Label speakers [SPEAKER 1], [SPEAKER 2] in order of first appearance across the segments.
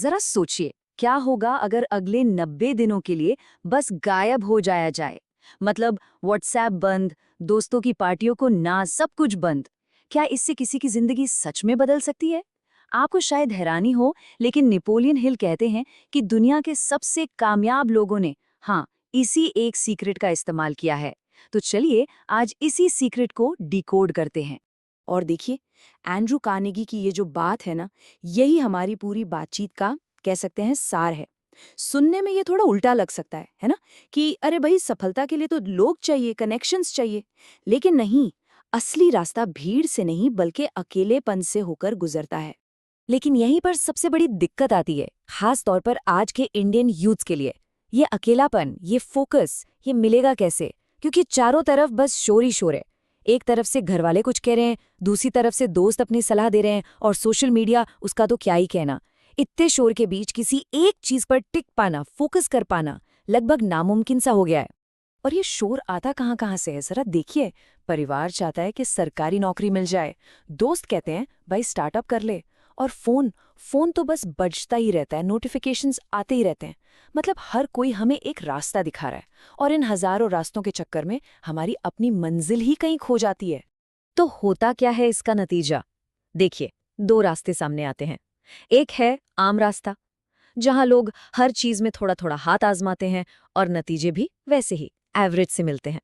[SPEAKER 1] जरा सोचिए, क्या होगा अगर अगले 90 दिनों के लिए बस गायब हो जाया जाए। मतलब व्हाट्सएप बंद, दोस्तों की पार्टियों को ना, सब कुछ बंद। क्या इससे किसी की जिंदगी सच में बदल सकती है? आपको शायद हैरानी हो, लेकिन नेपोलियन हिल कहते हैं कि दुनिया के सबसे कामयाब लोगों ने, हाँ, इसी एक सीक्रेट का इस्तेमाल किया है। तो चलिए आज इसी सीक्रेट को डिकोड करते हैं।
[SPEAKER 2] और देखिए, एंड्रू कार्नेगी की ये जो बात है ना, यही हमारी पूरी बातचीत का कह सकते हैं सार है। सुनने में ये थोड़ा उल्टा लग सकता है ना, कि अरे भाई सफलता के लिए तो लोग चाहिए, कनेक्शंस चाहिए। लेकिन नहीं, असली रास्ता भीड़ से नहीं बल्कि अकेलेपन से होकर गुजरता है।
[SPEAKER 1] लेकिन यहीं पर सबसे बड़ी दिक्कत आती है, खास तौर पर आज के इंडियन यूथ्स के लिए। ये अकेलापन, ये फोकस, ये मिलेगा कैसे? क्योंकि चारों तरफ बस शोर ही शोर है। एक तरफ से घर वाले कुछ कह रहे हैं, दूसरी तरफ से दोस्त अपनी सलाह दे रहे हैं, और सोशल मीडिया, उसका तो क्या ही कहना। इतने शोर के बीच किसी एक चीज पर टिक पाना, फोकस कर पाना लगभग नामुमकिन सा हो गया है। और ये शोर आता कहाँ कहाँ से है, जरा देखिए। परिवार चाहता है कि सरकारी नौकरी मिल जाए, दोस्त कहते हैं भाई स्टार्टअप कर ले, और फोन फोन तो बस बजता ही रहता है, नोटिफिकेशंस आते ही रहते हैं। मतलब हर कोई हमें एक रास्ता दिखा रहा है, और इन हजारों रास्तों के चक्कर में हमारी अपनी मंजिल ही कहीं खो जाती है। तो होता क्या है इसका नतीजा? देखिए, दो रास्ते सामने आते हैं। एक है आम रास्ता, जहां लोग हर चीज में थोड़ा थोड़ा हाथ आजमाते हैं और नतीजे भी वैसे ही एवरेज से मिलते हैं।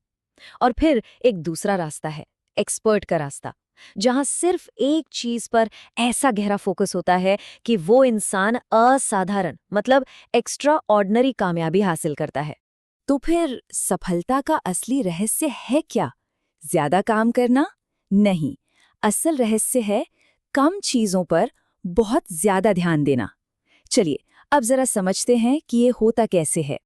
[SPEAKER 1] और फिर एक दूसरा रास्ता है, एक्सपर्ट का रास्ता, जहां सिर्फ एक चीज पर ऐसा गहरा फोकस होता है कि वो इंसान असाधारण, मतलब एक्स्ट्रा ऑर्डिनरी कामयाबी हासिल करता है।
[SPEAKER 2] तो फिर सफलता का असली रहस्य है क्या? ज्यादा काम करना? नहीं, असल रहस्य है कम चीजों पर बहुत ज्यादा ध्यान देना। चलिए अब जरा समझते हैं कि ये होता कैसे है।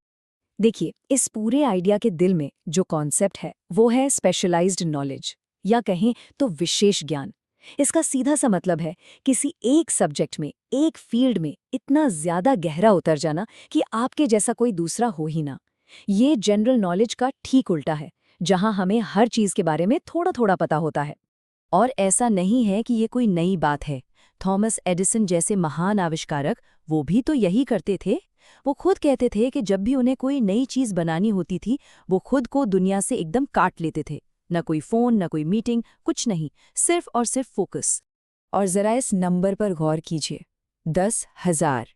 [SPEAKER 2] देखिए, इस पूरे आइडिया के दिल में जो कॉन्सेप्ट है वो है स्पेशलाइज्ड नॉलेज, या कहें तो विशेष ज्ञान। इसका सीधा सा मतलब है किसी एक सब्जेक्ट में, एक फील्ड में इतना ज्यादा गहरा उतर जाना कि आपके जैसा कोई दूसरा हो ही ना। ये जनरल नॉलेज का ठीक उल्टा है, जहां हमें हर चीज के बारे में थोड़ा थोड़ा पता होता है। और ऐसा नहीं है कि ये कोई नई बात है। थॉमस एडिसन जैसे महान आविष्कारक, वो भी तो यही करते थे। वो खुद कहते थे कि जब भी उन्हें कोई नई चीज बनानी होती थी, वो खुद को दुनिया से एकदम काट लेते थे। न कोई फोन, न कोई मीटिंग, कुछ नहीं, सिर्फ और सिर्फ फोकस। और जरा इस नंबर पर गौर कीजिए, 10,000।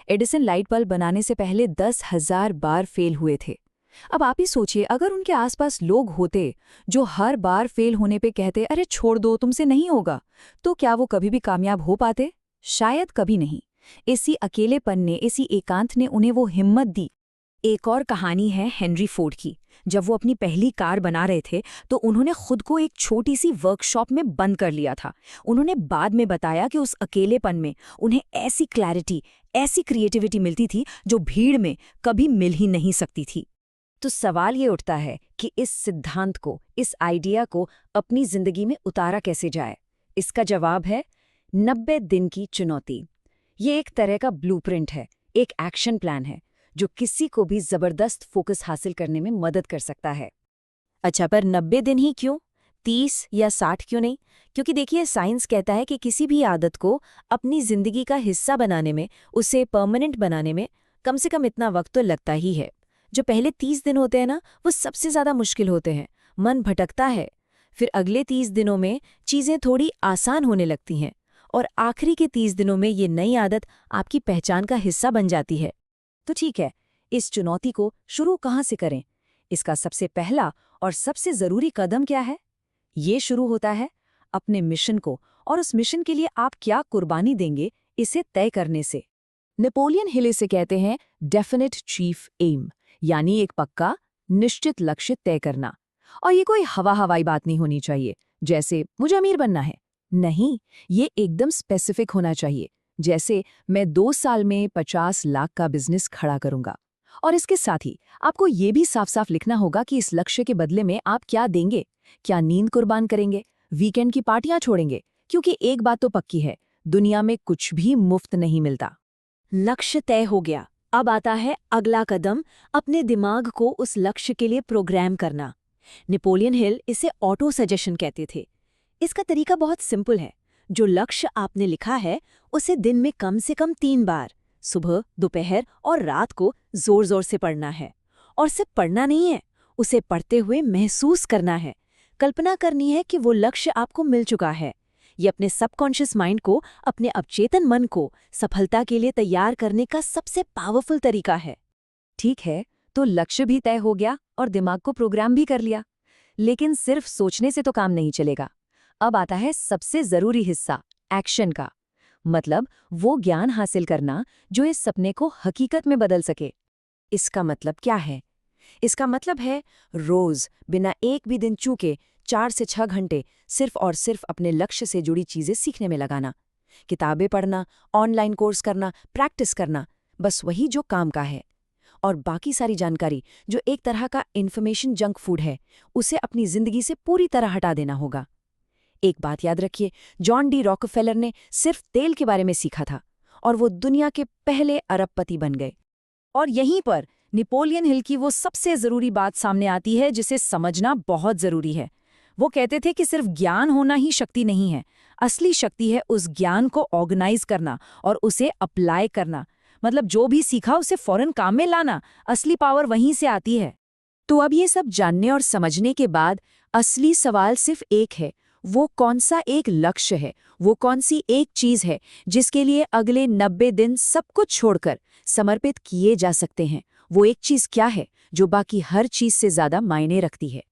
[SPEAKER 2] एडिसन लाइट बल्ब बनाने से पहले 10,000 बार फेल हुए थे। अब आप ही सोचिए, अगर उनके आसपास लोग होते जो हर बार फेल होने पे कहते अरे छोड़ दो, तुमसे नहीं होगा, तो क्या वो कभी भी कामयाब हो पाते? शायद कभी नहीं। इसी अकेलेपन ने, इसी एकांत ने उन्हें वो हिम्मत दी। एक और कहानी है हेनरी फोर्ड की। जब वो अपनी पहली कार बना रहे थे तो उन्होंने खुद को एक छोटी सी वर्कशॉप में बंद कर लिया था। उन्होंने बाद में बताया कि उस अकेलेपन में उन्हें ऐसी क्लैरिटी, ऐसी क्रिएटिविटी मिलती थी जो भीड़ में कभी मिल ही नहीं सकती थी। तो सवाल ये उठता है कि इस सिद्धांत को, इस आइडिया को अपनी जिंदगी में उतारा कैसे जाए? इसका जवाब है 90 दिन की चुनौती। ये एक तरह का ब्लूप्रिंट है, एक एक्शन प्लान है, जो किसी को भी जबरदस्त फोकस हासिल करने में मदद कर सकता है। अच्छा, पर 90 दिन ही क्यों? 30 या 60 क्यों नहीं? क्योंकि देखिए, साइंस कहता है कि किसी भी आदत को अपनी जिंदगी का हिस्सा बनाने में, उसे परमानेंट बनाने में कम से कम इतना वक्त तो लगता ही है। जो पहले 30 दिन होते हैं ना, वो सबसे ज्यादा मुश्किल होते हैं। मन भटकता है, फिर अगले 30 दिनों में चीजें थोड़ी आसान होने लगती हैं, और आखिरी के 30 दिनों में ये नई आदत आपकी पहचान का हिस्सा बन जाती है। तो ठीक है, इस चुनौती को शुरू कहाँ से करें? इसका सबसे पहला और सबसे जरूरी कदम क्या है? ये शुरू होता है अपने मिशन को, और उस मिशन के लिए आप क्या कुर्बानी देंगे, इसे तय करने से। नेपोलियन हिल इसे कहते हैं डेफिनेट चीफ एम, यानी एक पक्का, निश्चित लक्ष्य तय करना। और ये कोई हवा हवाई बात नहीं होनी चाहिए, जैसे मुझे अमीर बनना है। नहीं, ये एकदम स्पेसिफिक होना चाहिए, जैसे मैं 2 साल में 50 लाख का बिजनेस खड़ा करूंगा। और इसके साथ ही आपको ये भी साफ साफ लिखना होगा कि इस लक्ष्य के बदले में आप क्या देंगे। क्या नींद कुर्बान करेंगे, वीकेंड की पार्टियां छोड़ेंगे? क्योंकि एक बात तो पक्की है, दुनिया में कुछ भी मुफ्त नहीं मिलता। लक्ष्य तय हो गया, अब आता है अगला कदम, अपने दिमाग को उस लक्ष्य के लिए प्रोग्राम करना। नेपोलियन हिल इसे ऑटो सजेशन कहते थे। इसका तरीका बहुत सिंपल है। जो लक्ष्य आपने लिखा है, उसे दिन में कम से कम 3 बार सुबह, दोपहर और रात को जोर जोर से पढ़ना है। और सिर्फ पढ़ना नहीं है, उसे पढ़ते हुए महसूस करना है। कल्पना करनी है कि वो लक्ष्य आपको मिल चुका है। ये अपने सबकॉन्शियस माइंड को, अपने अवचेतन मन को सफलता के लिए तैयार करने का सबसे पावरफुल तरीका है।
[SPEAKER 1] ठीक है, तो लक्ष्य भी तय हो गया और दिमाग को प्रोग्राम भी कर लिया। लेकिन सिर्फ सोचने से तो काम नहीं चलेगा। अब आता है सबसे जरूरी हिस्सा, एक्शन का। मतलब वो ज्ञान हासिल करना जो इस सपने को हकीकत में बदल सके।
[SPEAKER 2] इसका मतलब क्या है? इसका मतलब है रोज बिना एक भी दिन चूके 4 से 6 घंटे सिर्फ और सिर्फ अपने लक्ष्य से जुड़ी चीजें सीखने में लगाना। किताबें पढ़ना, ऑनलाइन कोर्स करना, प्रैक्टिस करना, बस वही जो काम का है। और बाकी सारी जानकारी, जो एक तरह का इन्फॉर्मेशन जंक फूड है, उसे अपनी जिंदगी से पूरी तरह हटा देना होगा। एक बात याद रखिए, जॉन डी रॉकफेलर ने सिर्फ तेल के बारे में सीखा था और वो दुनिया के पहले अरबपति बन गए। और यहीं पर नेपोलियन हिल की वो सबसे जरूरी बात सामने आती है, जिसे समझना बहुत जरूरी है। वो कहते थे कि सिर्फ ज्ञान होना ही शक्ति नहीं है, असली शक्ति है उस ज्ञान को ऑर्गेनाइज करना और उसे अप्लाई करना। मतलब जो भी सीखा उसे फौरन काम में लाना। असली पावर वहीं से आती है। तो अब ये सब जानने और समझने के बाद असली सवाल सिर्फ एक है, वो कौन सा एक लक्ष्य है, वो कौन सी एक चीज है जिसके लिए अगले 90 दिन सब कुछ छोड़कर समर्पित किए जा सकते हैं। वो एक चीज क्या है जो बाकी हर चीज से ज्यादा मायने रखती है।